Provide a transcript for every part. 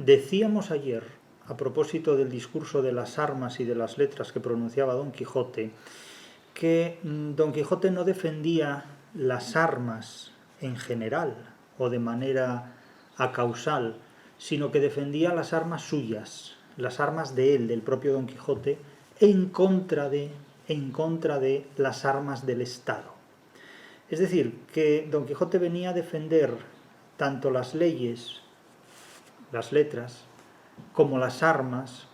Decíamos ayer, a propósito del discurso de las armas y de las letras que pronunciaba Don Quijote, que Don Quijote no defendía las armas en general o de manera acausal, sino que defendía las armas suyas, las armas de él, del propio Don Quijote, en contra de las armas del Estado. Es decir, que Don Quijote venía a defender tanto las leyes, las letras, como las armas,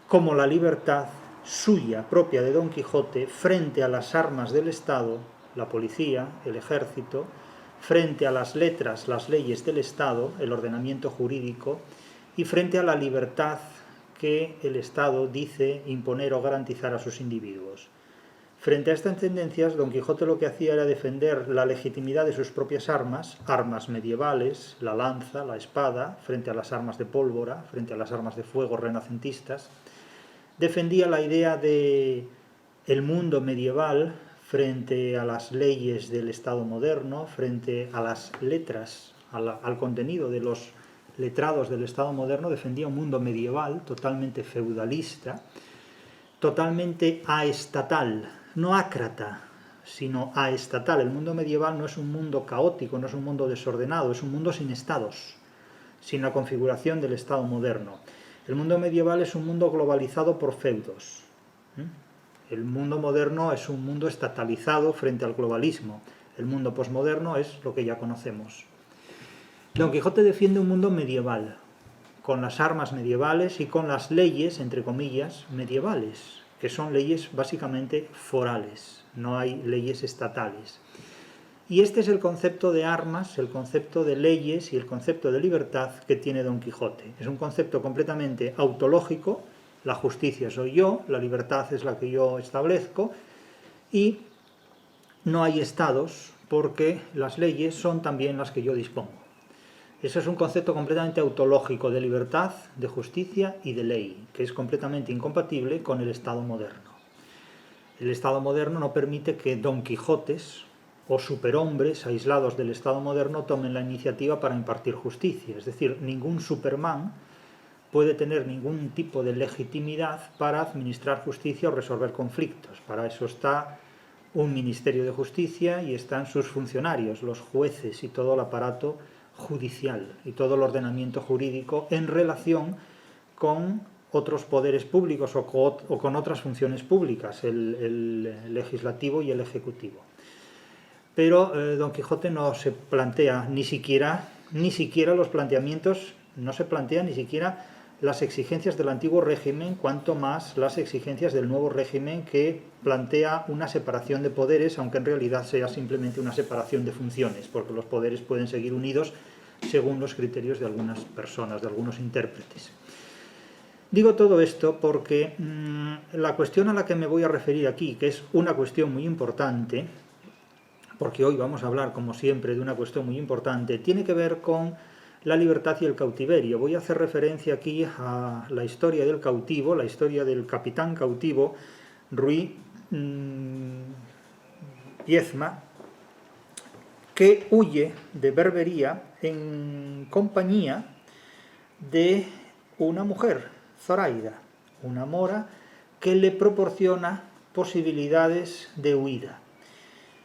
como la libertad suya, propia de Don Quijote, frente a las armas del Estado, la policía, el ejército, frente a las letras, las leyes del Estado, el ordenamiento jurídico, y frente a la libertad que el Estado dice imponer o garantizar a sus individuos. Frente a estas tendencias, Don Quijote lo que hacía era defender la legitimidad de sus propias armas, armas medievales, la lanza, la espada, frente a las armas de pólvora, frente a las armas de fuego renacentistas. Defendía la idea de el mundo medieval frente a las leyes del Estado moderno, frente a las letras, al contenido de los letrados del Estado moderno. Defendía un mundo medieval totalmente feudalista, totalmente aestatal, no ácrata, sino aestatal. El mundo medieval no es un mundo caótico, no es un mundo desordenado, es un mundo sin estados, sin la configuración del Estado moderno. El mundo medieval es un mundo globalizado por feudos. El mundo moderno es un mundo estatalizado frente al globalismo. El mundo posmoderno es lo que ya conocemos. Don Quijote defiende un mundo medieval, con las armas medievales y con las leyes, entre comillas, medievales, que son leyes básicamente forales, no hay leyes estatales. Y este es el concepto de armas, el concepto de leyes y el concepto de libertad que tiene Don Quijote. Es un concepto completamente autológico, la justicia soy yo, la libertad es la que yo establezco, y no hay estados porque las leyes son también las que yo dispongo. Ese es un concepto completamente autológico de libertad, de justicia y de ley, que es completamente incompatible con el Estado moderno. El Estado moderno no permite que Don Quijotes o superhombres aislados del Estado moderno tomen la iniciativa para impartir justicia. Es decir, ningún Superman puede tener ningún tipo de legitimidad para administrar justicia o resolver conflictos. Para eso está un Ministerio de Justicia y están sus funcionarios, los jueces y todo el aparato judicial y todo el ordenamiento jurídico en relación con otros poderes públicos o con otras funciones públicas, el legislativo y el ejecutivo. Pero Don Quijote no se plantea ni siquiera los planteamientos, no se plantea ni siquiera las exigencias del antiguo régimen, cuanto más las exigencias del nuevo régimen, que plantea una separación de poderes, aunque en realidad sea simplemente una separación de funciones, porque los poderes pueden seguir unidos según los criterios de algunas personas, de algunos intérpretes. Digo todo esto porque la cuestión a la que me voy a referir aquí, que es una cuestión muy importante, porque hoy vamos a hablar, como siempre, de una cuestión muy importante, tiene que ver con la libertad y el cautiverio. Voy a hacer referencia aquí a la historia del cautivo, la historia del capitán cautivo, Ruy Viezma, que huye de Berbería en compañía de una mujer, Zoraida, una mora, que le proporciona posibilidades de huida.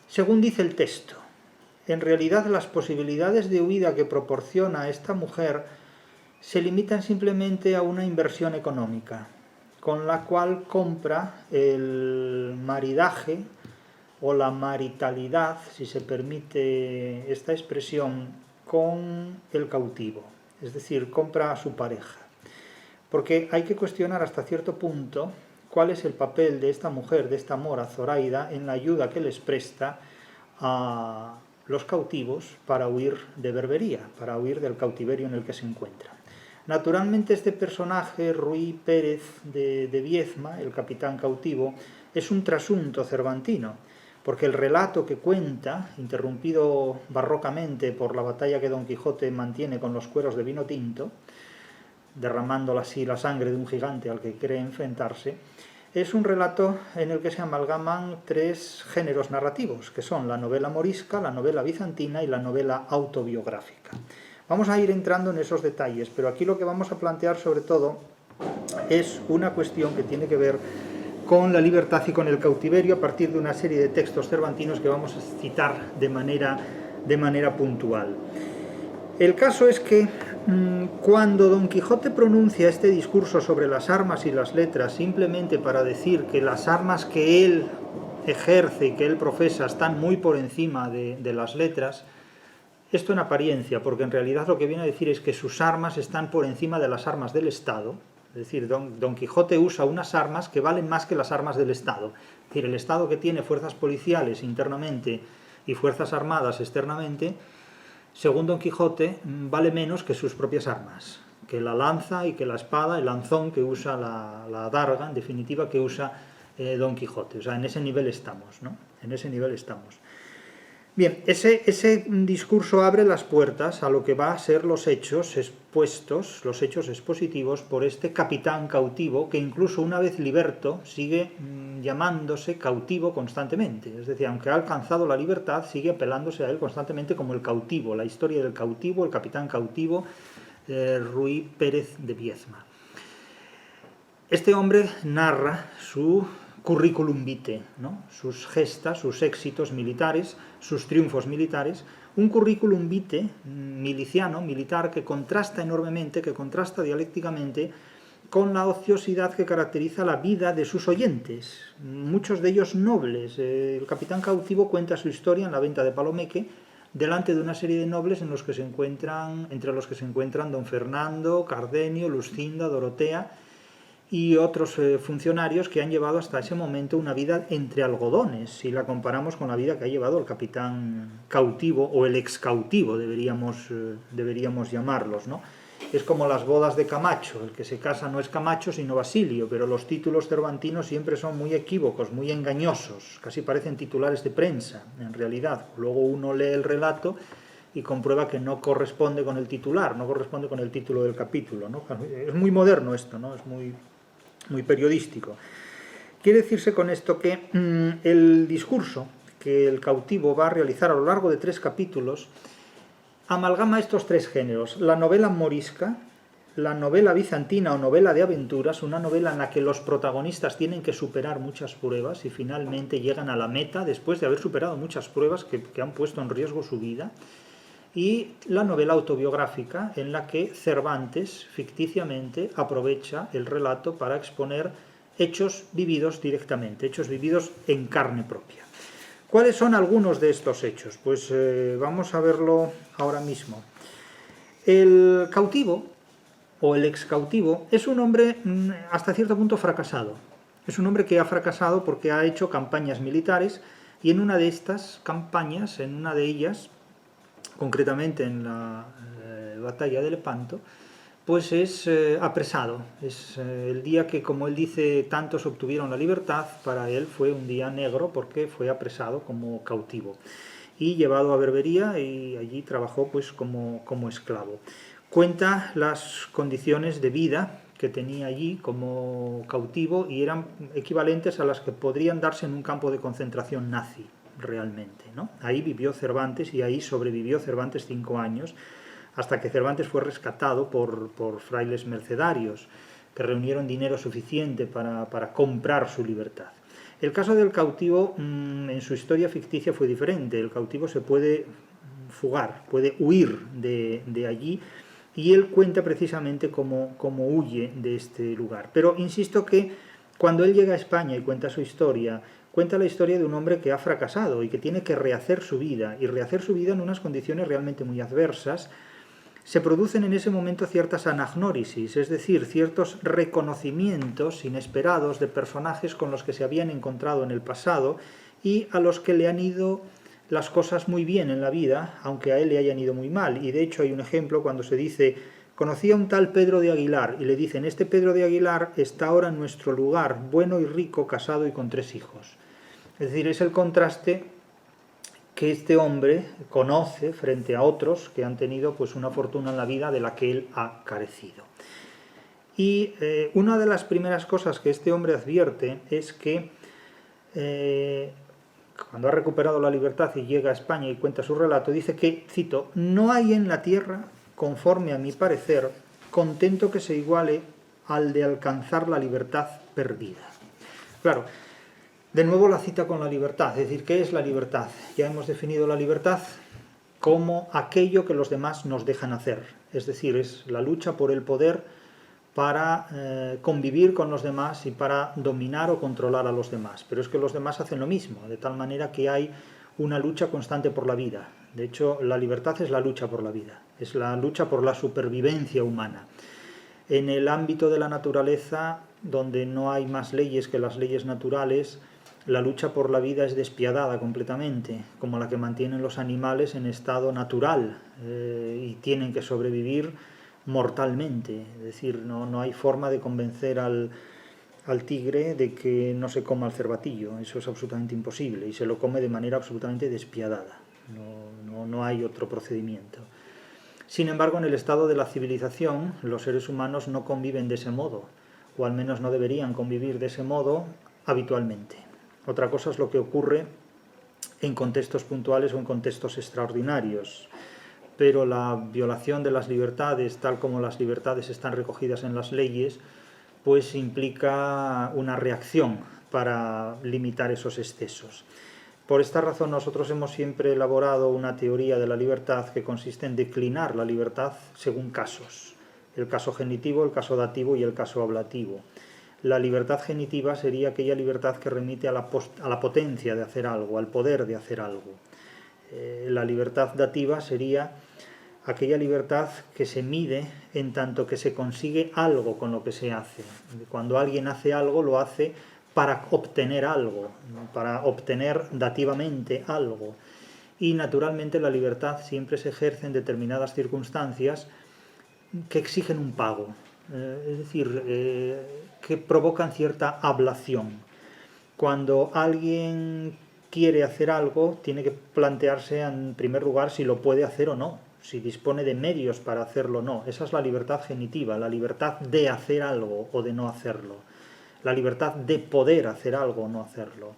Según dice el texto, en realidad las posibilidades de huida que proporciona esta mujer se limitan simplemente a una inversión económica, con la cual compra el maridaje o la maritalidad, si se permite esta expresión, con el cautivo, es decir, compra a su pareja. Porque hay que cuestionar hasta cierto punto cuál es el papel de esta mujer, de esta mora Zoraida, en la ayuda que les presta a los cautivos para huir de Berbería, para huir del cautiverio en el que se encuentran. Naturalmente este personaje, Ruy Pérez de Viezma, el capitán cautivo, es un trasunto cervantino, porque el relato que cuenta, interrumpido barrocamente por la batalla que Don Quijote mantiene con los cueros de vino tinto, derramando así la sangre de un gigante al que quiere enfrentarse, es un relato en el que se amalgaman tres géneros narrativos, que son la novela morisca, la novela bizantina y la novela autobiográfica. Vamos a ir entrando en esos detalles, pero aquí lo que vamos a plantear sobre todo es una cuestión que tiene que ver con la libertad y con el cautiverio a partir de una serie de textos cervantinos que vamos a citar de manera puntual. El caso es que cuando Don Quijote pronuncia este discurso sobre las armas y las letras simplemente para decir que las armas que él ejerce y que él profesa están muy por encima de las letras, esto en apariencia, porque en realidad lo que viene a decir es que sus armas están por encima de las armas del Estado. Es decir, Don Quijote usa unas armas que valen más que las armas del Estado. Es decir, el Estado, que tiene fuerzas policiales internamente y fuerzas armadas externamente, según Don Quijote, vale menos que sus propias armas, que la lanza y que la espada, el lanzón que usa, la adarga, en definitiva, que usa Don Quijote. O sea, en ese nivel estamos, ¿no? En ese nivel estamos. Bien, ese discurso abre las puertas a lo que va a ser los hechos expuestos, los hechos expositivos por este capitán cautivo, que incluso una vez liberto sigue llamándose cautivo constantemente. Es decir, aunque ha alcanzado la libertad, sigue apelándose a él constantemente como el cautivo, la historia del cautivo, el capitán cautivo, Ruy Pérez de Viezma. Este hombre narra su curriculum vitae, ¿no? Sus gestas, sus éxitos militares, sus triunfos militares, un currículum vitae miliciano, militar, que contrasta enormemente, que contrasta dialécticamente con la ociosidad que caracteriza la vida de sus oyentes, muchos de ellos nobles. El capitán cautivo cuenta su historia en la venta de Palomeque, delante de una serie de nobles entre los que se encuentran don Fernando, Cardenio, Luscinda, Dorotea y otros funcionarios que han llevado hasta ese momento una vida entre algodones, si la comparamos con la vida que ha llevado el capitán cautivo, o el ex cautivo, deberíamos llamarlos, ¿no? Es como las bodas de Camacho, el que se casa no es Camacho sino Basilio, pero los títulos cervantinos siempre son muy equívocos, muy engañosos, casi parecen titulares de prensa, en realidad. Luego uno lee el relato y comprueba que no corresponde con el titular, no corresponde con el título del capítulo, ¿no? Es muy moderno esto, ¿no? Es muy periodístico. Quiere decirse con esto que el discurso que el cautivo va a realizar a lo largo de 3 capítulos amalgama estos 3 géneros: la novela morisca, la novela bizantina o novela de aventuras, una novela en la que los protagonistas tienen que superar muchas pruebas y finalmente llegan a la meta después de haber superado muchas pruebas que han puesto en riesgo su vida, y la novela autobiográfica, en la que Cervantes ficticiamente aprovecha el relato para exponer hechos vividos directamente, hechos vividos en carne propia. ¿Cuáles son algunos de estos hechos? Pues vamos a verlo ahora mismo. El cautivo, o el ex cautivo, es un hombre hasta cierto punto fracasado. Es un hombre que ha fracasado porque ha hecho campañas militares, y en una de estas campañas, en una de ellas, concretamente en la batalla de Lepanto, pues es apresado. Es el día que, como él dice, tantos obtuvieron la libertad. Para él fue un día negro porque fue apresado como cautivo y llevado a Berbería, y allí trabajó pues como esclavo. Cuenta las condiciones de vida que tenía allí como cautivo, y eran equivalentes a las que podrían darse en un campo de concentración nazi realmente, ¿no? Ahí vivió Cervantes, y ahí sobrevivió Cervantes 5 años, hasta que Cervantes fue rescatado por frailes mercedarios que reunieron dinero suficiente para comprar su libertad. El caso del cautivo en su historia ficticia fue diferente. El cautivo se puede fugar, puede huir de allí, y él cuenta precisamente cómo huye de este lugar. Pero insisto que cuando él llega a España y cuenta su historia, cuenta la historia de un hombre que ha fracasado y que tiene que rehacer su vida, y rehacer su vida en unas condiciones realmente muy adversas. Se producen en ese momento ciertas anagnórisis, es decir, ciertos reconocimientos inesperados de personajes con los que se habían encontrado en el pasado y a los que le han ido las cosas muy bien en la vida, aunque a él le hayan ido muy mal. Y de hecho hay un ejemplo cuando se dice: conocí a un tal Pedro de Aguilar, y le dicen: este Pedro de Aguilar está ahora en nuestro lugar, bueno y rico, casado y con 3 hijos. Es decir, es el contraste que este hombre conoce frente a otros que han tenido pues una fortuna en la vida de la que él ha carecido. Y una de las primeras cosas que este hombre advierte es que cuando ha recuperado la libertad y llega a España y cuenta su relato, dice que, cito: no hay en la tierra conforme a mi parecer, contento que se iguale al de alcanzar la libertad perdida. Claro, de nuevo la cita con la libertad, es decir, ¿qué es la libertad? Ya hemos definido la libertad como aquello que los demás nos dejan hacer, es decir, es la lucha por el poder para convivir con los demás y para dominar o controlar a los demás. Pero es que los demás hacen lo mismo, de tal manera que hay una lucha constante por la vida. De hecho, la libertad es la lucha por la vida, es la lucha por la supervivencia humana. En el ámbito de la naturaleza, donde no hay más leyes que las leyes naturales, la lucha por la vida es despiadada completamente, como la que mantienen los animales en estado natural y tienen que sobrevivir mortalmente. Es decir, no hay forma de convencer al tigre de que no se coma el cervatillo. Eso es absolutamente imposible y se lo come de manera absolutamente despiadada. No hay otro procedimiento. Sin embargo, en el estado de la civilización, los seres humanos no conviven de ese modo, o al menos no deberían convivir de ese modo habitualmente. Otra cosa es lo que ocurre en contextos puntuales o en contextos extraordinarios, pero la violación de las libertades, tal como las libertades están recogidas en las leyes, pues implica una reacción para limitar esos excesos. Por esta razón nosotros hemos siempre elaborado una teoría de la libertad que consiste en declinar la libertad según casos. El caso genitivo, el caso dativo y el caso ablativo. La libertad genitiva sería aquella libertad que remite a la potencia de hacer algo, al poder de hacer algo. La libertad dativa sería aquella libertad que se mide en tanto que se consigue algo con lo que se hace. Cuando alguien hace algo, lo hace para obtener algo, para obtener dativamente algo. Y naturalmente la libertad siempre se ejerce en determinadas circunstancias que exigen un pago, es decir, que provocan cierta ablación. Cuando alguien quiere hacer algo, tiene que plantearse en primer lugar si lo puede hacer o no, si dispone de medios para hacerlo o no. Esa es la libertad genitiva, la libertad de hacer algo o de no hacerlo. La libertad de poder hacer algo o no hacerlo.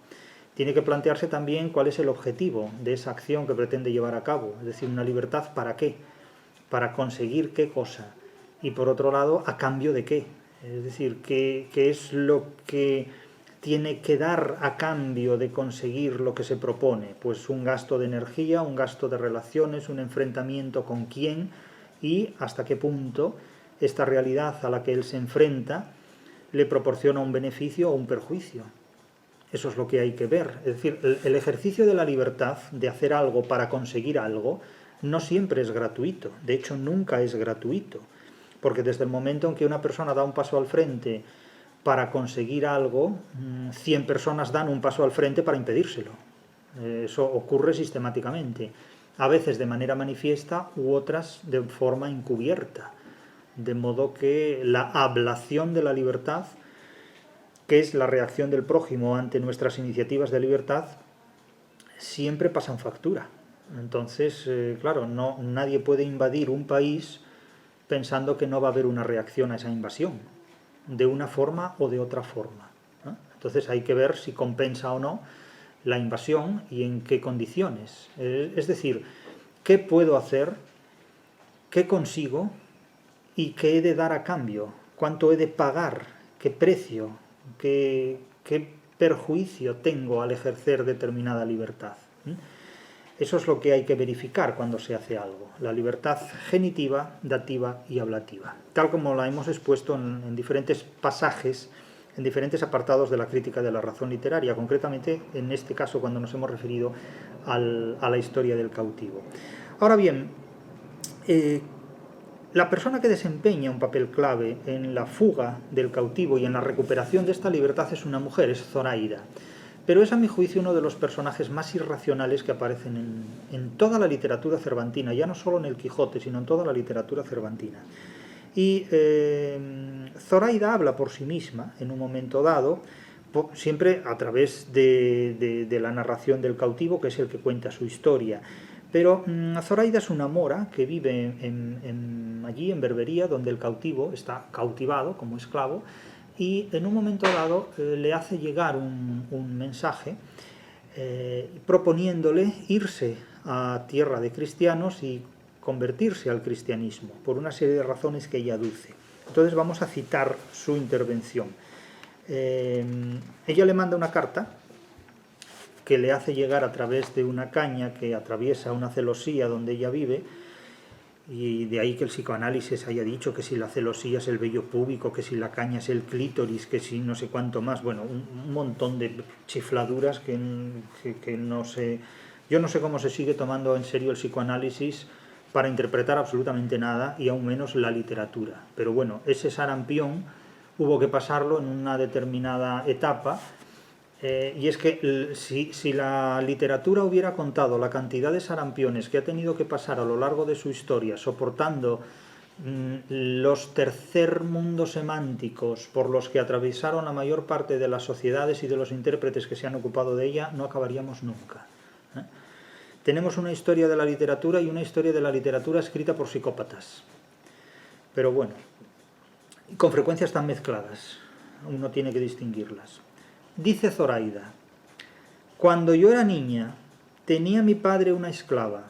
Tiene que plantearse también cuál es el objetivo de esa acción que pretende llevar a cabo. Es decir, una libertad ¿para qué? ¿Para conseguir qué cosa? Y por otro lado, ¿a cambio de qué? Es decir, ¿qué es lo que tiene que dar a cambio de conseguir lo que se propone? Pues un gasto de energía, un gasto de relaciones, un enfrentamiento con quién y hasta qué punto esta realidad a la que él se enfrenta le proporciona un beneficio o un perjuicio. Eso es lo que hay que ver. Es decir, el ejercicio de la libertad de hacer algo para conseguir algo no siempre es gratuito. De hecho, nunca es gratuito. Porque desde el momento en que una persona da un paso al frente para conseguir algo, 100 personas dan un paso al frente para impedírselo. Eso ocurre sistemáticamente. A veces de manera manifiesta u otras de forma encubierta. De modo que la ablación de la libertad, que es la reacción del prójimo ante nuestras iniciativas de libertad, siempre pasan factura. Entonces, claro, nadie puede invadir un país pensando que no va a haber una reacción a esa invasión, de una forma o de otra forma, ¿no? Entonces hay que ver si compensa o no la invasión y en qué condiciones. Es decir, ¿qué puedo hacer? ¿Qué consigo? ¿Y qué he de dar a cambio? ¿Cuánto he de pagar? ¿Qué precio? ¿Qué perjuicio tengo al ejercer determinada libertad? Eso es lo que hay que verificar cuando se hace algo. La libertad genitiva, dativa y ablativa. Tal como la hemos expuesto en diferentes pasajes, en diferentes apartados de la crítica de la razón literaria, concretamente en este caso cuando nos hemos referido a la historia del cautivo. Ahora bien, la persona que desempeña un papel clave en la fuga del cautivo y en la recuperación de esta libertad es una mujer, es Zoraida. Pero es a mi juicio uno de los personajes más irracionales que aparecen en toda la literatura cervantina, ya no solo en el Quijote, sino en toda la literatura cervantina. Y Zoraida habla por sí misma en un momento dado, siempre a través de la narración del cautivo, que es el que cuenta su historia. Pero Zoraida es una mora que vive allí en Berbería, donde el cautivo está cautivado como esclavo, y en un momento dado le hace llegar un mensaje proponiéndole irse a tierra de cristianos y convertirse al cristianismo, por una serie de razones que ella aduce. Entonces vamos a citar su intervención. Ella le manda una carta que le hace llegar a través de una caña que atraviesa una celosía donde ella vive, y de ahí que el psicoanálisis haya dicho que si la celosía es el vello púbico, que si la caña es el clítoris, que si no sé cuánto más, bueno, un montón de chifladuras que no sé, yo no sé cómo se sigue tomando en serio el psicoanálisis para interpretar absolutamente nada, y aún menos la literatura. Pero bueno, ese sarampión hubo que pasarlo en una determinada etapa. Y es que si la literatura hubiera contado la cantidad de sarampiones que ha tenido que pasar a lo largo de su historia, soportando los tercermundos semánticos por los que atravesaron la mayor parte de las sociedades y de los intérpretes que se han ocupado de ella, no acabaríamos nunca. Tenemos una historia de la literatura y una historia de la literatura escrita por psicópatas. Pero bueno, con frecuencia están mezcladas, uno tiene que distinguirlas. Dice Zoraida: cuando yo era niña, tenía mi padre una esclava,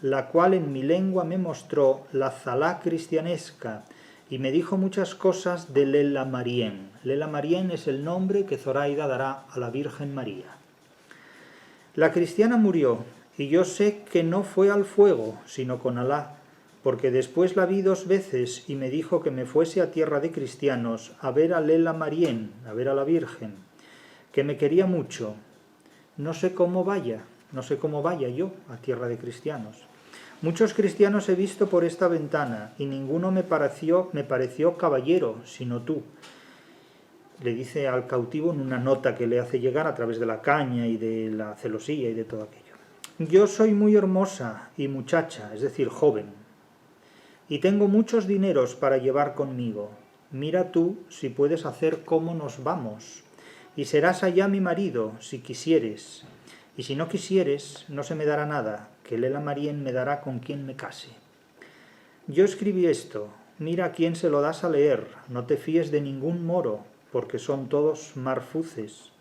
la cual en mi lengua me mostró la zalá cristianesca y me dijo muchas cosas de Lela Marien. Lela Marien es el nombre que Zoraida dará a la Virgen María. La cristiana murió, y yo sé que no fue al fuego, sino con Alá, porque después la vi 2 veces y me dijo que me fuese a tierra de cristianos a ver a Lela Marien, a ver a la Virgen, que me quería mucho. No sé cómo vaya yo a tierra de cristianos. Muchos cristianos he visto por esta ventana y ninguno me pareció caballero, sino tú. Le dice al cautivo en una nota que le hace llegar a través de la caña y de la celosía y de todo aquello. Yo soy muy hermosa y muchacha, es decir, joven, y tengo muchos dineros para llevar conmigo. Mira tú si puedes hacer cómo nos vamos. Y serás allá mi marido, si quisieres. Y si no quisieres, no se me dará nada, que Lela Marien me dará con quien me case. Yo escribí esto, mira a quién se lo das a leer, no te fíes de ningún moro, porque son todos marfuces.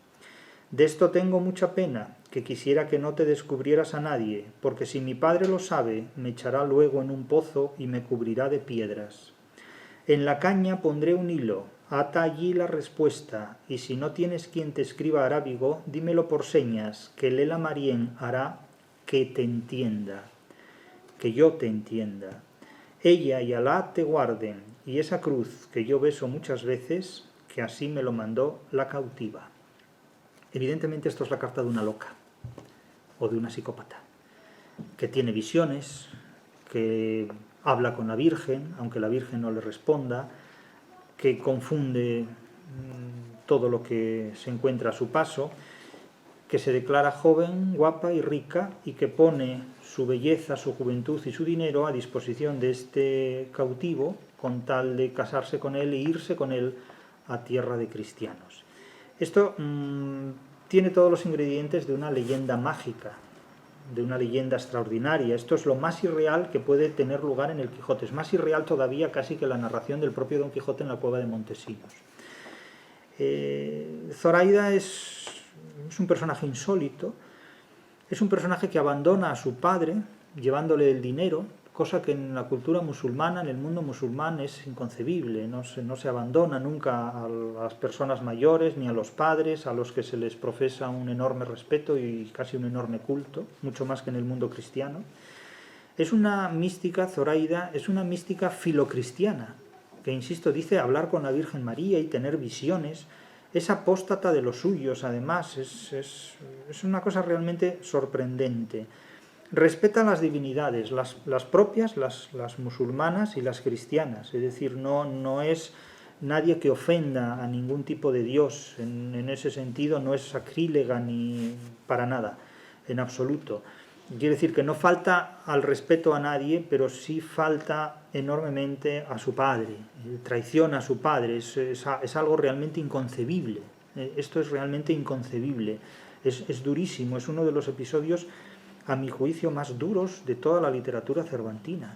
De esto tengo mucha pena, que quisiera que no te descubrieras a nadie, porque si mi padre lo sabe, me echará luego en un pozo y me cubrirá de piedras. En la caña pondré un hilo, ata allí la respuesta, y si no tienes quien te escriba arábigo, dímelo por señas, que Lela Marien hará que te entienda, que yo te entienda. Ella y Alá te guarden, y esa cruz que yo beso muchas veces, que así me lo mandó la cautiva. Evidentemente esto es la carta de una loca, o de una psicópata, que tiene visiones, que habla con la Virgen, aunque la Virgen no le responda, que confunde todo lo que se encuentra a su paso, que se declara joven, guapa y rica, y que pone su belleza, su juventud y su dinero a disposición de este cautivo con tal de casarse con él e irse con él a tierra de cristianos. Esto tiene todos los ingredientes de una leyenda mágica, de una leyenda extraordinaria. Esto es lo más irreal que puede tener lugar en el Quijote. Es más irreal todavía casi que la narración del propio Don Quijote en la cueva de Montesinos. Zoraida es un personaje insólito, es un personaje que abandona a su padre llevándole el dinero, cosa que en la cultura musulmana, en el mundo musulmán, es inconcebible. No se abandona nunca a las personas mayores ni a los padres, a los que se les profesa un enorme respeto y casi un enorme culto, mucho más que en el mundo cristiano. Es una mística, Zoraida, es una mística filocristiana, que, insisto, dice hablar con la Virgen María y tener visiones. Es apóstata de los suyos, además, es una cosa realmente sorprendente. Respeta las divinidades, las propias, las musulmanas y las cristianas, es decir, no es nadie que ofenda a ningún tipo de dios, en ese sentido no es sacrílega ni para nada, en absoluto. Quiere decir que no falta al respeto a nadie, pero sí falta enormemente a su padre, traiciona a su padre, es algo realmente inconcebible, esto es realmente inconcebible, es durísimo, es uno de los episodios a mi juicio más duros de toda la literatura cervantina.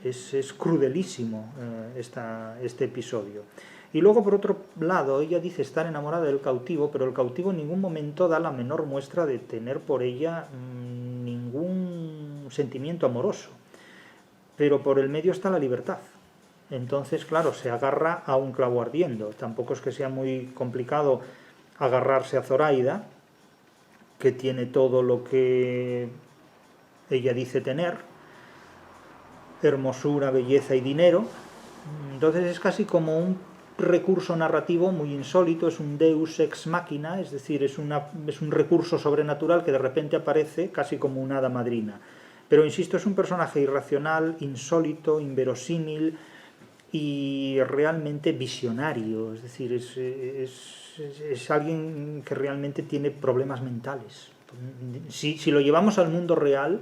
Es crudelísimo este episodio. Y luego, por otro lado, ella dice estar enamorada del cautivo, pero el cautivo en ningún momento da la menor muestra de tener por ella ningún sentimiento amoroso. pero por el medio está la libertad. Entonces, claro, se agarra a un clavo ardiendo. Tampoco es que sea muy complicado agarrarse a Zoraida, que tiene todo lo que ella dice tener, hermosura, belleza y dinero. Entonces es casi como un recurso narrativo muy insólito, es un deus ex machina, es decir, es un recurso sobrenatural que de repente aparece casi como una hada madrina. Pero insisto, es un personaje irracional, insólito, inverosímil y realmente visionario, es decir, es alguien que realmente tiene problemas mentales. Si lo llevamos al mundo real,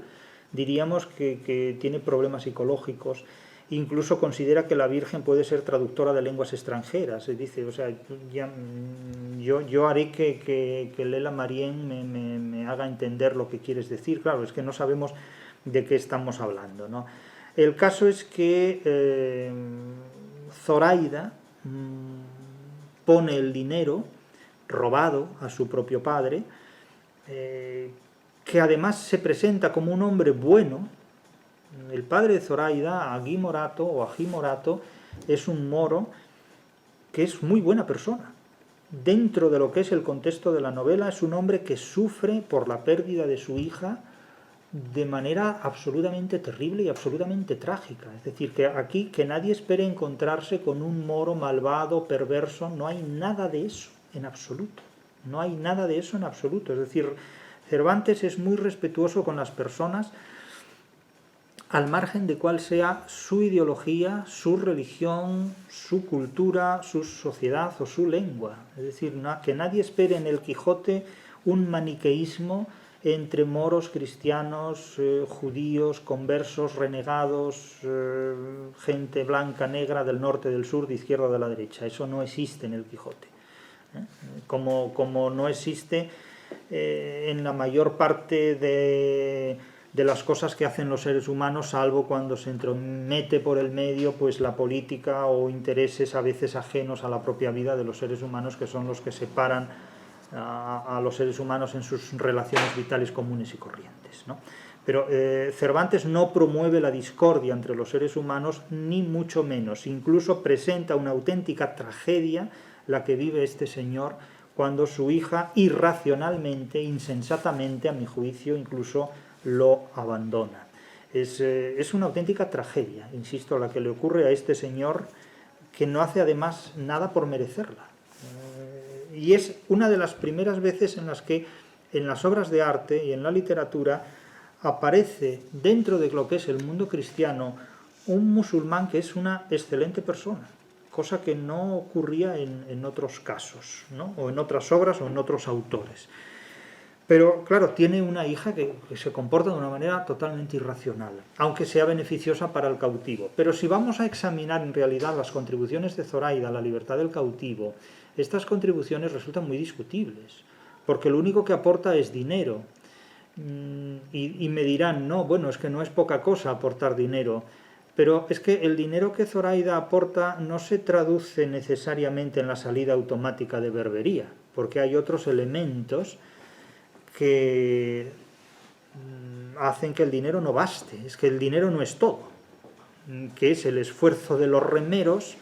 diríamos que tiene problemas psicológicos. Incluso considera que la Virgen puede ser traductora de lenguas extranjeras. Se dice, o sea, yo haré que Lela Marien me haga entender lo que quieres decir. Claro, es que no sabemos de qué estamos hablando, ¿no? El caso es que Zoraida pone el dinero robado a su propio padre, que además se presenta como un hombre bueno. El padre de Zoraida, Agi Morato, es un moro que es muy buena persona. Dentro de lo que es el contexto de la novela, es un hombre que sufre por la pérdida de su hija de manera absolutamente terrible y absolutamente trágica. Es decir, que aquí que nadie espere encontrarse con un moro malvado, perverso, no hay nada de eso en absoluto. No hay nada de eso en absoluto. Es decir, Cervantes es muy respetuoso con las personas, al margen de cuál sea su ideología, su religión, su cultura, su sociedad o su lengua. Es decir, que nadie espere en el Quijote un maniqueísmo entre moros, cristianos, judíos, conversos, renegados, gente blanca, negra, del norte, del sur, de izquierda o de la derecha. Eso no existe en el Quijote. Como no existe en la mayor parte de las cosas que hacen los seres humanos, salvo cuando se entromete por el medio pues la política o intereses a veces ajenos a la propia vida de los seres humanos, que son los que separan a los seres humanos en sus relaciones vitales comunes y corrientes, ¿no? Pero Cervantes no promueve la discordia entre los seres humanos, ni mucho menos. Incluso presenta una auténtica tragedia la que vive este señor cuando su hija irracionalmente, insensatamente, a mi juicio, incluso lo abandona. Es una auténtica tragedia, insisto, la que le ocurre a este señor, que no hace además nada por merecerla. Y es una de las primeras veces en las que en las obras de arte y en la literatura aparece dentro de lo que es el mundo cristiano un musulmán que es una excelente persona, cosa que no ocurría en otros casos, ¿no? O en otras obras o en otros autores. Pero claro, tiene una hija que se comporta de una manera totalmente irracional, aunque sea beneficiosa para el cautivo. Pero si vamos a examinar en realidad las contribuciones de Zoraida a la libertad del cautivo, estas contribuciones resultan muy discutibles, porque lo único que aporta es dinero. Y me dirán, no, bueno, es que no es poca cosa aportar dinero, pero es que el dinero que Zoraida aporta no se traduce necesariamente en la salida automática de Berbería, porque hay otros elementos que hacen que el dinero no baste. Es que el dinero no es todo, que es el esfuerzo de los remeros,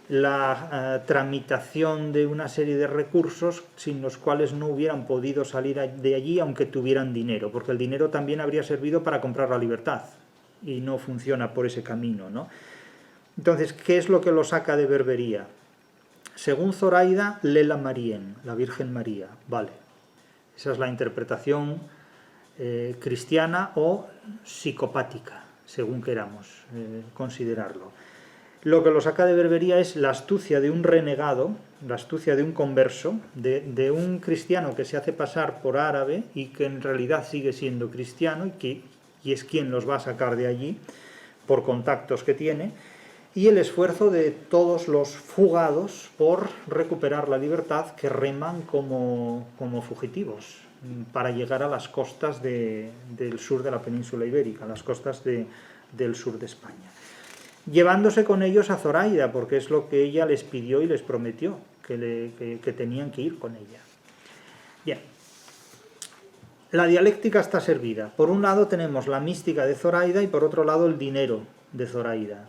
la tramitación de una serie de recursos sin los cuales no hubieran podido salir de allí aunque tuvieran dinero, porque el dinero también habría servido para comprar la libertad y no funciona por ese camino, ¿no? Entonces, ¿qué es lo que lo saca de Berbería? Según Zoraida, Lela Marien, la Virgen María, vale. Esa es la interpretación cristiana o psicopática, según queramos considerarlo. Lo que lo saca de Berbería es la astucia de un renegado, la astucia de un converso, de un cristiano que se hace pasar por árabe y que en realidad sigue siendo cristiano y es quien los va a sacar de allí por contactos que tiene, y el esfuerzo de todos los fugados por recuperar la libertad que reman como fugitivos para llegar a las costas del sur de la península ibérica, las costas del sur de España. Llevándose con ellos a Zoraida, porque es lo que ella les pidió y les prometió, que tenían que ir con ella. Bien. la dialéctica está servida. Por un lado tenemos la mística de Zoraida y por otro lado el dinero de Zoraida.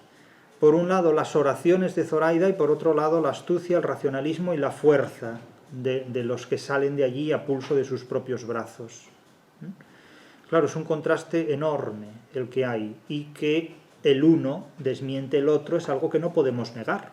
Por un lado las oraciones de Zoraida y por otro lado la astucia, el racionalismo y la fuerza de los que salen de allí a pulso de sus propios brazos. Claro, es un contraste enorme el que hay, y que el uno desmiente el otro es algo que no podemos negar.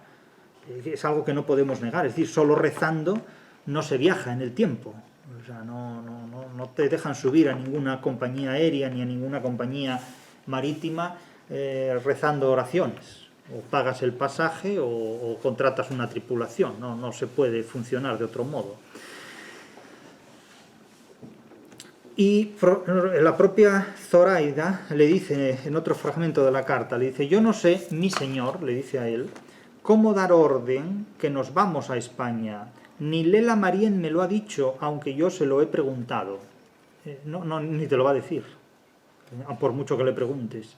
Es algo que no podemos negar, es decir, solo rezando no se viaja en el tiempo. O sea, no te dejan subir a ninguna compañía aérea ni a ninguna compañía marítima rezando oraciones. O pagas el pasaje o contratas una tripulación. No se puede funcionar de otro modo. Y la propia Zoraida le dice en otro fragmento de la carta, le dice: yo no sé, mi señor, le dice a él, cómo dar orden que nos vamos a España. Ni Lela Marien me lo ha dicho, aunque yo se lo he preguntado. Ni te lo va a decir, por mucho que le preguntes.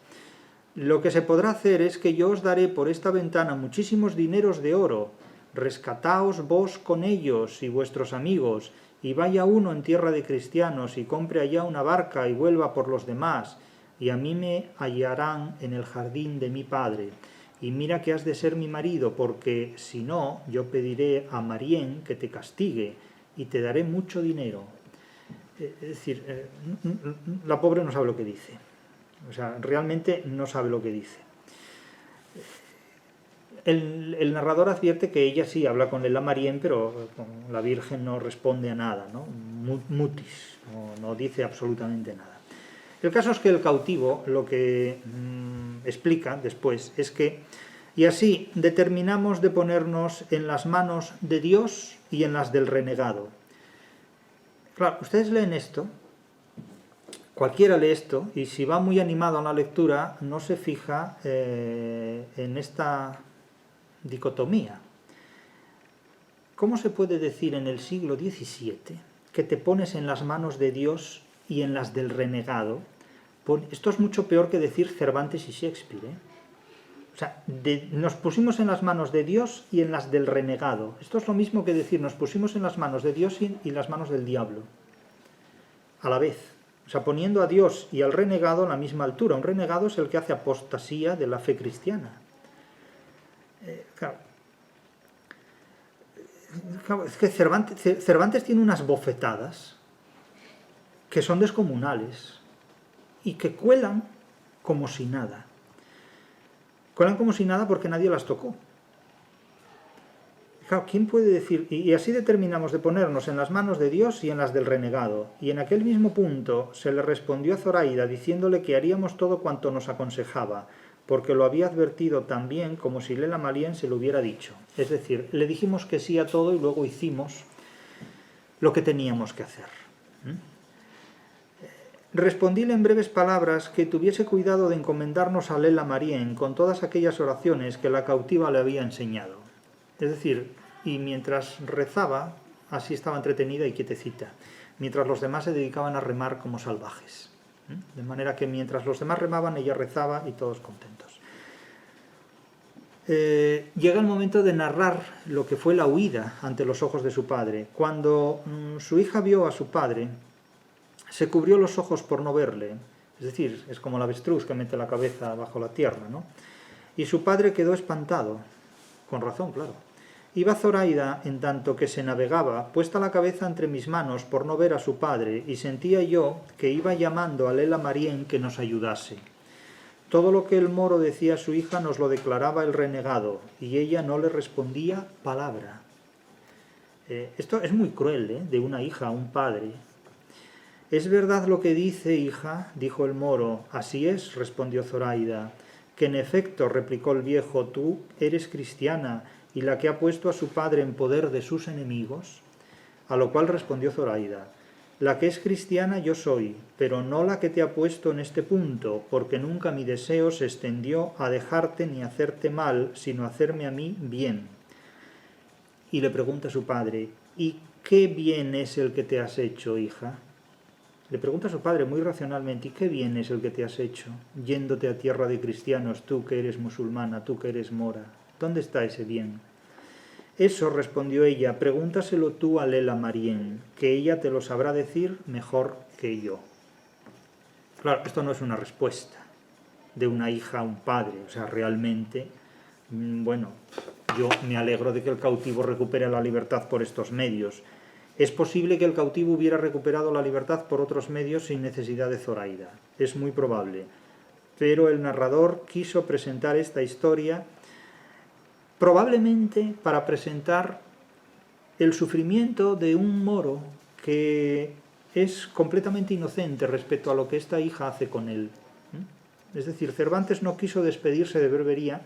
Lo que se podrá hacer es que yo os daré por esta ventana muchísimos dineros de oro. Rescataos vos con ellos y vuestros amigos, y vaya uno en tierra de cristianos y compre allá una barca y vuelva por los demás, y a mí me hallarán en el jardín de mi padre. Y mira que has de ser mi marido, porque si no, yo pediré a Marien que te castigue y te daré mucho dinero. Es decir, la pobre no sabe lo que dice. O sea, realmente no sabe lo que dice. El narrador advierte que ella sí habla con Lela Marien, pero la Virgen no responde a nada, ¿no? Mutis, no dice absolutamente nada. El caso es que el cautivo lo que explica después es que, y así determinamos de ponernos en las manos de Dios y en las del renegado. Claro, ustedes leen esto, cualquiera lee esto, y si va muy animado a la lectura no se fija en esta dicotomía. ¿Cómo se puede decir en el siglo XVII que te pones en las manos de Dios y en las del renegado? Esto es mucho peor que decir Cervantes y Shakespeare, ¿eh? O sea, nos pusimos en las manos de Dios y en las del renegado. Esto es lo mismo que decir nos pusimos en las manos de Dios y las manos del diablo. A la vez. O sea, poniendo a Dios y al renegado a la misma altura. Un renegado es el que hace apostasía de la fe cristiana. Claro, es que Cervantes tiene unas bofetadas que son descomunales y que cuelan como si nada. Cuelan como si nada porque nadie las tocó. Claro, ¿quién puede decir? Y así determinamos de ponernos en las manos de Dios y en las del renegado. Y en aquel mismo punto se le respondió a Zoraida diciéndole que haríamos todo cuanto nos aconsejaba, porque lo había advertido tan bien como si Lela Marien se lo hubiera dicho. Es decir, le dijimos que sí a todo y luego hicimos lo que teníamos que hacer. Respondíle en breves palabras que tuviese cuidado de encomendarnos a Lela Marien con todas aquellas oraciones que la cautiva le había enseñado. Es decir, y mientras rezaba, así estaba entretenida y quietecita, mientras los demás se dedicaban a remar como salvajes. De manera que mientras los demás remaban, ella rezaba y todos contentos. Llega el momento de narrar lo que fue la huida ante los ojos de su padre. Cuando su hija vio a su padre, se cubrió los ojos por no verle. Es decir, es como el avestruz que mete la cabeza bajo la tierra, ¿no? Y su padre quedó espantado, con razón, claro. Iba Zoraida, en tanto que se navegaba, puesta la cabeza entre mis manos por no ver a su padre, y sentía yo que iba llamando a Lela Marien que nos ayudase. Todo lo que el moro decía a su hija nos lo declaraba el renegado, y ella no le respondía palabra. Esto es muy cruel, de una hija a un padre. «Es verdad lo que dice, hija», dijo el moro. «Así es», respondió Zoraida. «Que en efecto», replicó el viejo, «tú eres cristiana, y la que ha puesto a su padre en poder de sus enemigos». A lo cual respondió Zoraida: «La que es cristiana yo soy, pero no la que te ha puesto en este punto, porque nunca mi deseo se extendió a dejarte ni a hacerte mal, sino a hacerme a mí bien». Y le pregunta a su padre: «¿Y qué bien es el que te has hecho, hija?». Le pregunta a su padre muy racionalmente: ¿y qué bien es el que te has hecho, yéndote a tierra de cristianos, tú que eres musulmana, tú que eres mora? ¿Dónde está ese bien? Eso, respondió ella, pregúntaselo tú a Lela Marien, que ella te lo sabrá decir mejor que que yo. Claro, esto no es una respuesta de una hija a un padre, o sea, realmente, bueno, yo me alegro de que el cautivo recupere la libertad por estos medios. Es posible que el cautivo hubiera recuperado la libertad por otros medios sin necesidad de Zoraida, es muy probable, pero el narrador quiso presentar esta historia probablemente para presentar el sufrimiento de un moro que es completamente inocente respecto a lo que esta hija hace con él. Es decir, Cervantes no quiso despedirse de Berbería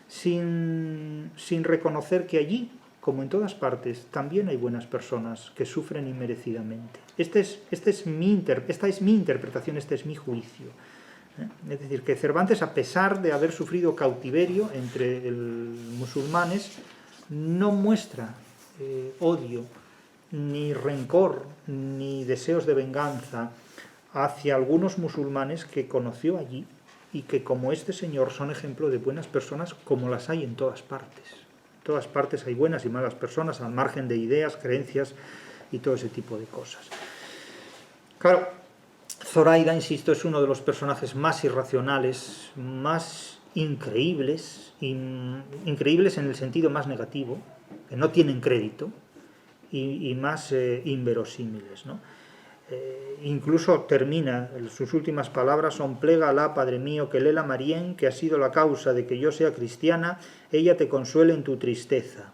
sin reconocer que allí, como en todas partes, también hay buenas personas que sufren inmerecidamente. Esta es mi interpretación, este es mi juicio. Es decir, que Cervantes, a pesar de haber sufrido cautiverio entre musulmanes, no muestra odio, ni rencor, ni deseos de venganza hacia algunos musulmanes que conoció allí y que, como este señor, son ejemplo de buenas personas como las hay en todas partes. En todas partes hay buenas y malas personas al margen de ideas, creencias y todo ese tipo de cosas. Claro, Zoraida, insisto, es uno de los personajes más irracionales, más increíbles, increíbles en el sentido más negativo, que no tienen crédito, y más inverosímiles, ¿no? Incluso termina, sus últimas palabras son: plega Alá, Padre mío, que Lela Marién, que ha sido la causa de que yo sea cristiana, ella te consuele en tu tristeza.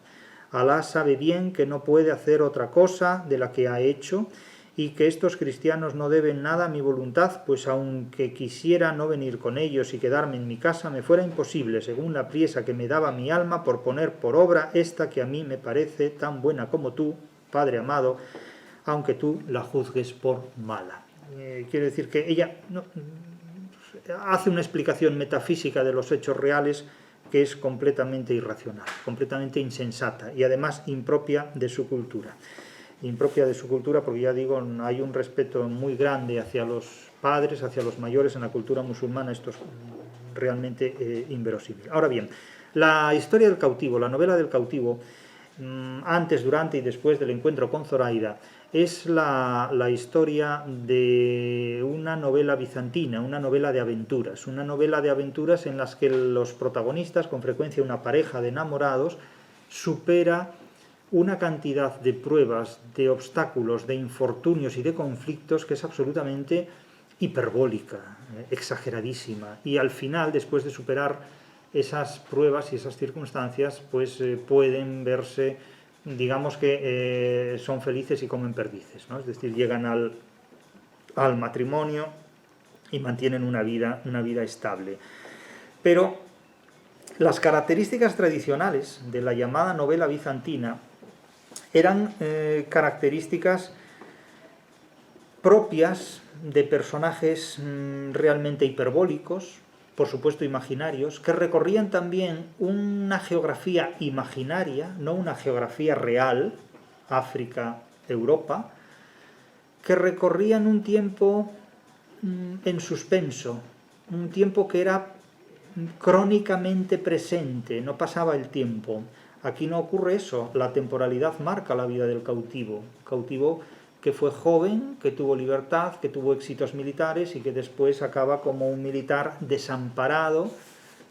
Alá sabe bien que no puede hacer otra cosa de la que ha hecho, y que estos cristianos no deben nada a mi voluntad, pues aunque quisiera no venir con ellos y quedarme en mi casa, me fuera imposible, según la priesa que me daba mi alma, por poner por obra esta que a mí me parece tan buena como tú, Padre amado, aunque tú la juzgues por mala. Quiere decir que ella hace una explicación metafísica de los hechos reales que es completamente irracional, completamente insensata y además impropia de su cultura. Impropia de su cultura porque, ya digo, hay un respeto muy grande hacia los padres, hacia los mayores en la cultura musulmana. Esto es realmente inverosímil. Ahora bien, la historia del cautivo, la novela del cautivo, antes, durante y después del encuentro con Zoraida, es la historia de una novela bizantina, una novela de aventuras en las que los protagonistas, con frecuencia una pareja de enamorados, supera una cantidad de pruebas, de obstáculos, de infortunios y de conflictos que es absolutamente hiperbólica, exageradísima. Y al final, después de superar esas pruebas y esas circunstancias, pues pueden verse, digamos que son felices y comen perdices, ¿no? Es decir, llegan al matrimonio y mantienen una vida estable. Pero las características tradicionales de la llamada novela bizantina eran características propias de personajes realmente hiperbólicos, por supuesto imaginarios, que recorrían también una geografía imaginaria, no una geografía real, África, Europa, que recorrían un tiempo en suspenso, un tiempo que era crónicamente presente, no pasaba el tiempo. Aquí no ocurre eso, la temporalidad marca la vida del cautivo. Cautivo que fue joven, que tuvo libertad, que tuvo éxitos militares y que después acaba como un militar desamparado,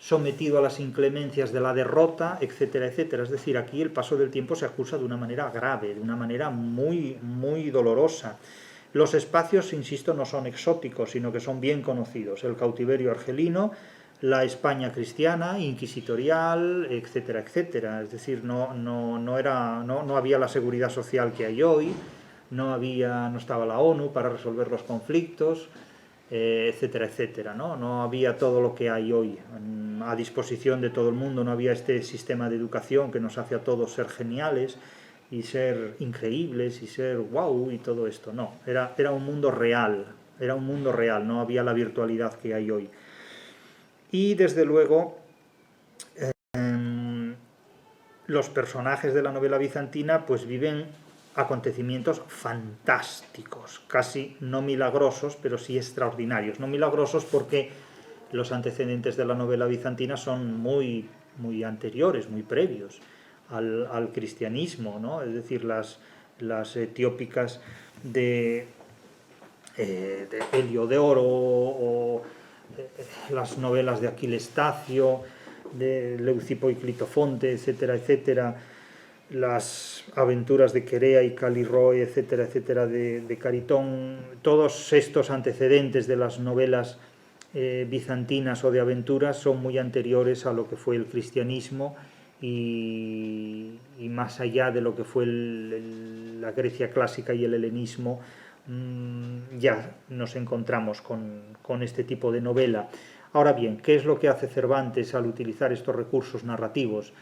sometido a las inclemencias de la derrota, etcétera, etcétera. Es decir, aquí el paso del tiempo se acusa de una manera grave, de una manera muy, muy dolorosa. Los espacios, insisto, no son exóticos, sino que son bien conocidos. El cautiverio argelino, la España cristiana, inquisitorial, etcétera, etcétera. Es decir, no había la seguridad social que hay hoy, no estaba la ONU para resolver los conflictos, etcétera, etcétera, ¿no? No había todo lo que hay hoy a disposición de todo el mundo, no había este sistema de educación que nos hace a todos ser geniales y ser increíbles y ser wow y todo esto. No, era un mundo real, no había la virtualidad que hay hoy. Y desde luego los personajes de la novela bizantina pues viven acontecimientos fantásticos, casi no milagrosos, pero sí extraordinarios. No milagrosos porque los antecedentes de la novela bizantina son muy, muy anteriores, muy previos al cristianismo, ¿no? Es decir, las etiópicas de de Heliodoro o las novelas de Aquiles Tacio, de Leucipo y Clitofonte, etcétera, etcétera, las aventuras de Querea y Caliroe, etcétera, etcétera, de Caritón, todos estos antecedentes de las novelas bizantinas o de aventuras son muy anteriores a lo que fue el cristianismo y más allá de lo que fue la Grecia clásica y el helenismo. Ya nos encontramos con este tipo de novela. Ahora bien, ¿qué es lo que hace Cervantes al utilizar estos recursos narrativos?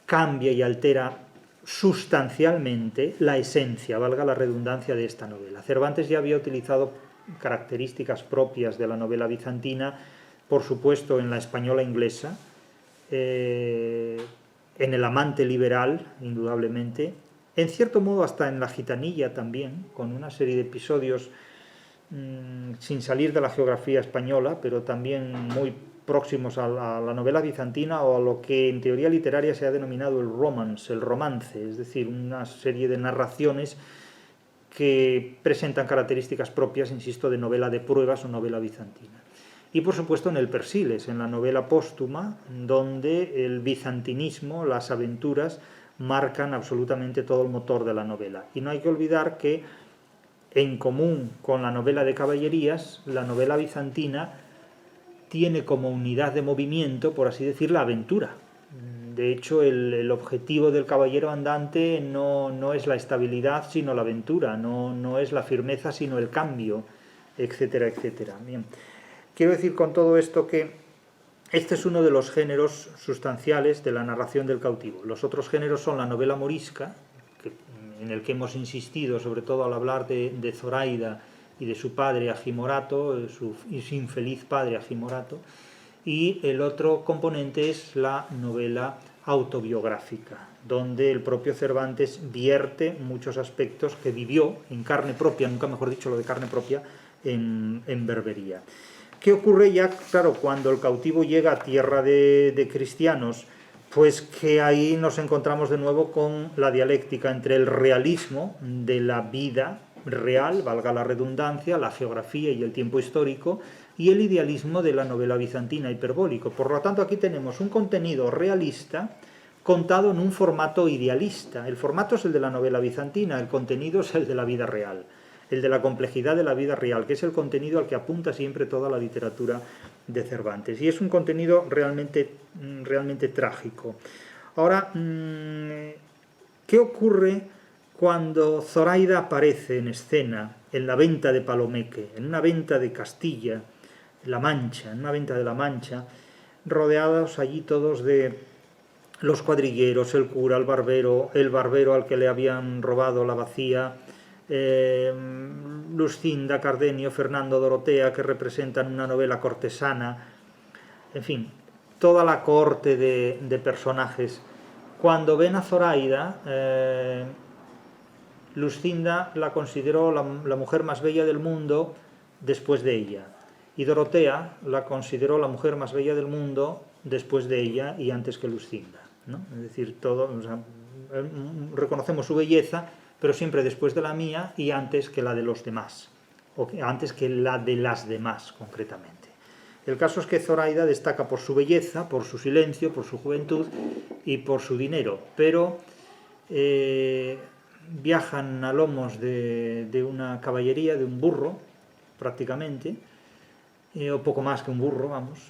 Cambia y altera sustancialmente la esencia, valga la redundancia, de esta novela. Cervantes ya había utilizado características propias de la novela bizantina, por supuesto en la española inglesa, en el amante liberal, indudablemente, en cierto modo hasta en la gitanilla también, con una serie de episodios sin salir de la geografía española, pero también muy próximos a la novela bizantina o a lo que en teoría literaria se ha denominado el romance, es decir, una serie de narraciones que presentan características propias, insisto, de novela de pruebas o novela bizantina. Y por supuesto en el Persiles, en la novela póstuma, donde el bizantinismo, las aventuras, marcan absolutamente todo el motor de la novela. Y no hay que olvidar que, en común con la novela de caballerías, la novela bizantina tiene como unidad de movimiento, por así decir, la aventura. De hecho, el objetivo del caballero andante no es la estabilidad, sino la aventura, no es la firmeza, sino el cambio, etcétera, etcétera. Bien. Quiero decir con todo esto que este es uno de los géneros sustanciales de la narración del cautivo. Los otros géneros son la novela morisca, en el que hemos insistido, sobre todo al hablar de Zoraida y de su padre Agimorato, su infeliz padre Agimorato, y el otro componente es la novela autobiográfica, donde el propio Cervantes vierte muchos aspectos que vivió en carne propia, nunca mejor dicho lo de carne propia, en Berbería. ¿Qué ocurre ya, claro, cuando el cautivo llega a tierra de cristianos? Pues que ahí nos encontramos de nuevo con la dialéctica entre el realismo de la vida real, valga la redundancia, la geografía y el tiempo histórico, y el idealismo de la novela bizantina hiperbólico. Por lo tanto, aquí tenemos un contenido realista contado en un formato idealista. El formato es el de la novela bizantina, el contenido es el de la vida real, el de la complejidad de la vida real, que es el contenido al que apunta siempre toda la literatura de Cervantes. Y es un contenido realmente trágico. Ahora, ¿qué ocurre cuando Zoraida aparece en escena en la venta de Palomeque, en una venta de Castilla, La Mancha, en una venta de La Mancha, rodeados allí todos de los cuadrilleros, el cura, el barbero al que le habían robado la bacía, Luscinda, Cardenio, Fernando, Dorotea, que representan una novela cortesana, en fin, toda la corte de personajes. Cuando ven a Zoraida, Luscinda la consideró la mujer más bella del mundo después de ella, y Dorotea la consideró la mujer más bella del mundo después de ella y antes que Luscinda, ¿no? Es decir, reconocemos su belleza, pero siempre después de la mía y antes que la de los demás, o antes que la de las demás, concretamente. El caso es que Zoraida destaca por su belleza, por su silencio, por su juventud y por su dinero, pero viajan a lomos de una caballería, de un burro, prácticamente, o poco más que un burro, vamos,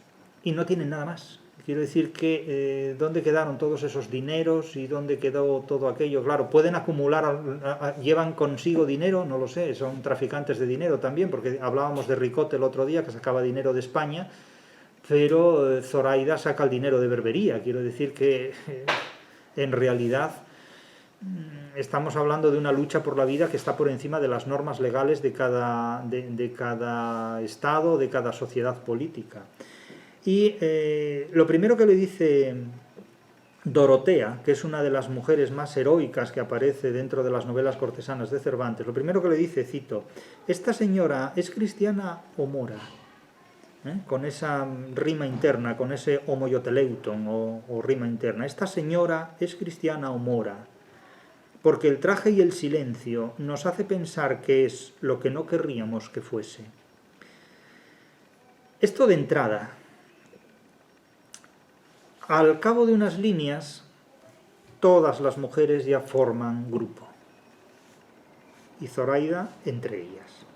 y no tienen nada más. Quiero decir que ¿dónde quedaron todos esos dineros y dónde quedó todo aquello? Claro, pueden acumular, llevan consigo dinero, no lo sé, son traficantes de dinero también, porque hablábamos de Ricote el otro día, que sacaba dinero de España, pero Zoraida saca el dinero de Berbería. Quiero decir que en realidad estamos hablando de una lucha por la vida que está por encima de las normas legales de cada estado, de cada sociedad política. Y lo primero que le dice Dorotea, que es una de las mujeres más heroicas que aparece dentro de las novelas cortesanas de Cervantes, lo primero que le dice, cito, ¿esta señora es cristiana o mora? Con esa rima interna, con ese homoioteleuton o rima interna. ¿Esta señora es cristiana o mora? porque el traje y el silencio nos hace pensar que es lo que no querríamos que fuese. Esto de entrada. Al cabo de unas líneas, todas las mujeres ya forman grupo, y Zoraida entre ellas.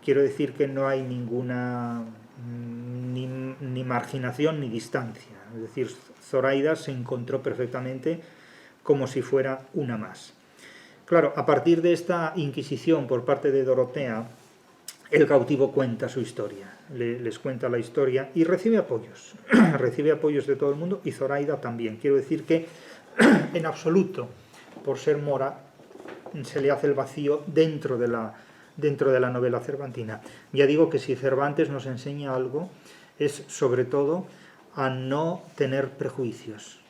Quiero decir que no hay ninguna ni marginación ni distancia. Es decir, Zoraida se encontró perfectamente como si fuera una más. Claro, a partir de esta inquisición por parte de Dorotea, el cautivo cuenta su historia, les cuenta la historia y recibe apoyos, recibe apoyos de todo el mundo y Zoraida también. Quiero decir que en absoluto, por ser mora, se le hace el vacío dentro de la novela cervantina. Ya digo que si Cervantes nos enseña algo, es sobre todo a no tener prejuicios.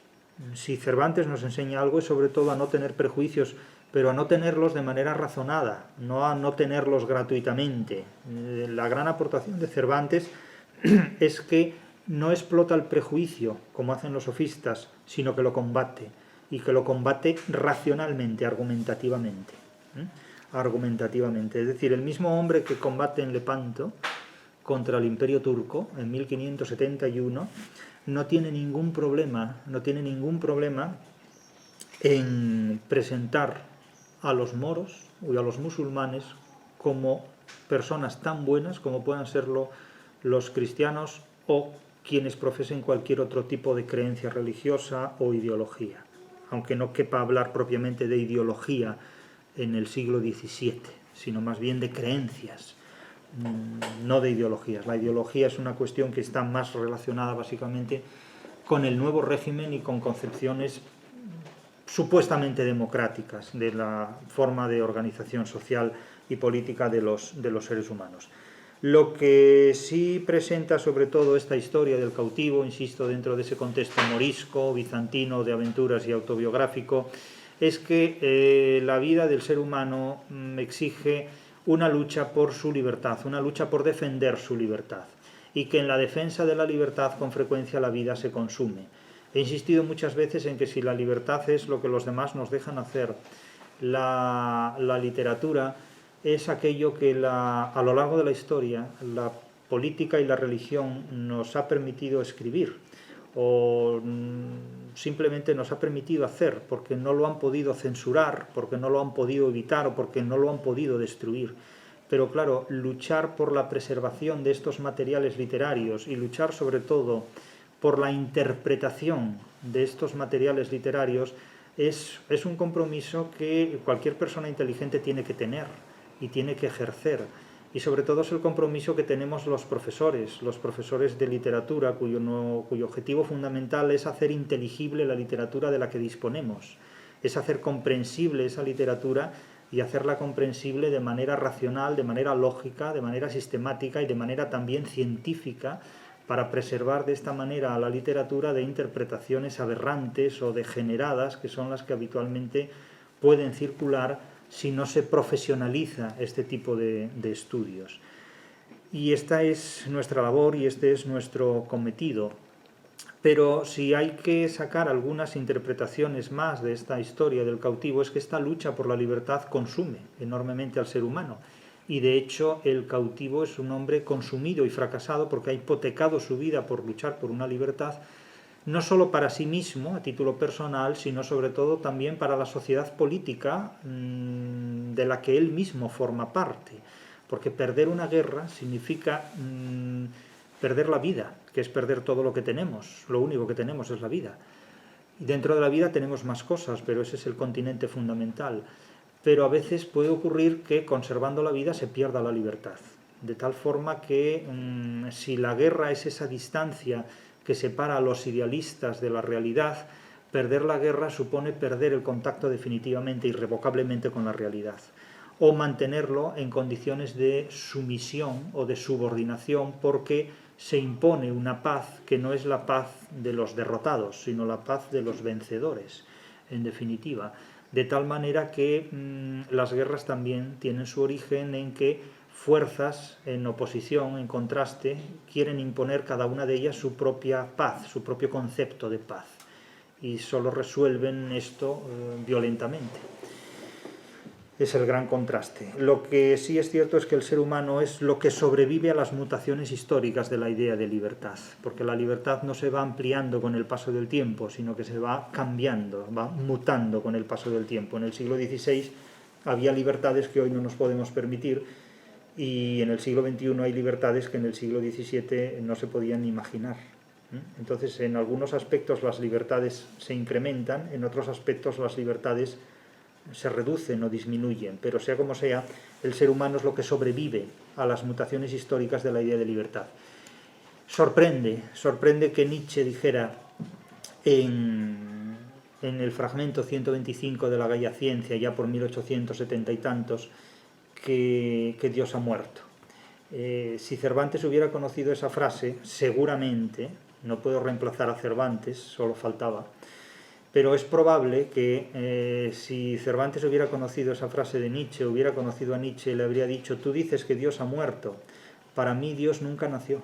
Si Cervantes nos enseña algo, es sobre todo a no tener prejuicios, pero a no tenerlos de manera razonada, no a no tenerlos gratuitamente. La gran aportación de Cervantes es que no explota el prejuicio, como hacen los sofistas, sino que lo combate, y que lo combate racionalmente, argumentativamente. Argumentativamente. Es decir, el mismo hombre que combate en Lepanto contra el Imperio Turco en 1571 no tiene ningún problema en presentar a los moros y a los musulmanes como personas tan buenas como puedan serlo los cristianos o quienes profesen cualquier otro tipo de creencia religiosa o ideología, aunque no quepa hablar propiamente de ideología en el siglo XVII, sino más bien de creencias, no de ideologías. La ideología es una cuestión que está más relacionada básicamente con el nuevo régimen y con concepciones supuestamente democráticas de la forma de organización social y política de los seres humanos. Lo que sí presenta sobre todo esta historia del cautivo, insisto, dentro de ese contexto morisco, bizantino, de aventuras y autobiográfico, es que la vida del ser humano exige una lucha por su libertad, una lucha por defender su libertad, y que en la defensa de la libertad con frecuencia la vida se consume. He insistido muchas veces en que si la libertad es lo que los demás nos dejan hacer, la literatura es aquello que a lo largo de la historia la política y la religión nos ha permitido escribir o simplemente nos ha permitido hacer porque no lo han podido censurar, porque no lo han podido evitar o porque no lo han podido destruir. Pero claro, luchar por la preservación de estos materiales literarios y luchar sobre todo por la interpretación de estos materiales literarios es un compromiso que cualquier persona inteligente tiene que tener y tiene que ejercer. Y sobre todo es el compromiso que tenemos los profesores de literatura, cuyo objetivo fundamental es hacer inteligible la literatura de la que disponemos, es hacer comprensible esa literatura y hacerla comprensible de manera racional, de manera lógica, de manera sistemática y de manera también científica, para preservar de esta manera a la literatura de interpretaciones aberrantes o degeneradas, que son las que habitualmente pueden circular si no se profesionaliza este tipo de estudios. Y esta es nuestra labor y este es nuestro cometido. Pero si hay que sacar algunas interpretaciones más de esta historia del cautivo, es que esta lucha por la libertad consume enormemente al ser humano. Y de hecho el cautivo es un hombre consumido y fracasado porque ha hipotecado su vida por luchar por una libertad, no solo para sí mismo, a título personal, sino sobre todo también para la sociedad política de la que él mismo forma parte. Porque perder una guerra significa perder la vida, que es perder todo lo que tenemos. Lo único que tenemos es la vida. Y dentro de la vida tenemos más cosas, pero ese es el continente fundamental. Pero a veces puede ocurrir que conservando la vida se pierda la libertad. De tal forma que si la guerra es esa distancia que separa a los idealistas de la realidad, perder la guerra supone perder el contacto definitivamente, irrevocablemente con la realidad. O mantenerlo en condiciones de sumisión o de subordinación porque se impone una paz que no es la paz de los derrotados, sino la paz de los vencedores, en definitiva. De tal manera que las guerras también tienen su origen en que fuerzas en oposición, en contraste, quieren imponer cada una de ellas su propia paz, su propio concepto de paz. Y solo resuelven esto violentamente. Es el gran contraste. Lo que sí es cierto es que el ser humano es lo que sobrevive a las mutaciones históricas de la idea de libertad, porque la libertad no se va ampliando con el paso del tiempo, sino que se va cambiando, va mutando con el paso del tiempo. En el siglo XVI había libertades que hoy no nos podemos permitir, y en el siglo XXI hay libertades que en el siglo XVII no se podían ni imaginar. Entonces, en algunos aspectos las libertades se incrementan, en otros aspectos las libertades se reducen o disminuyen, pero sea como sea, el ser humano es lo que sobrevive a las mutaciones históricas de la idea de libertad. Sorprende que Nietzsche dijera en el fragmento 125 de la Gaia Ciencia, ya por 1870 y tantos, que Dios ha muerto. Si Cervantes hubiera conocido esa frase, seguramente, no puedo reemplazar a Cervantes, solo faltaba, pero es probable que si Cervantes hubiera conocido esa frase de Nietzsche, hubiera conocido a Nietzsche, le habría dicho: tú dices que Dios ha muerto, para mí Dios nunca nació,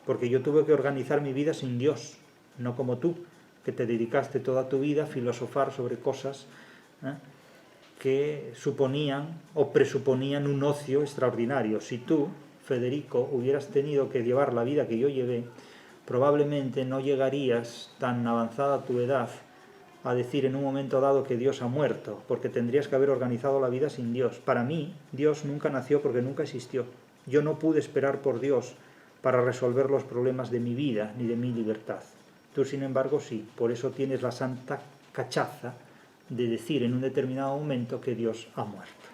porque yo tuve que organizar mi vida sin Dios, no como tú, que te dedicaste toda tu vida a filosofar sobre cosas que suponían o presuponían un ocio extraordinario. Si tú, Federico, hubieras tenido que llevar la vida que yo llevé, probablemente no llegarías tan avanzada tu edad a decir en un momento dado que Dios ha muerto, porque tendrías que haber organizado la vida sin Dios. Para mí, Dios nunca nació porque nunca existió. Yo no pude esperar por Dios para resolver los problemas de mi vida ni de mi libertad. Tú, sin embargo, sí. Por eso tienes la santa cachaza de decir en un determinado momento que Dios ha muerto.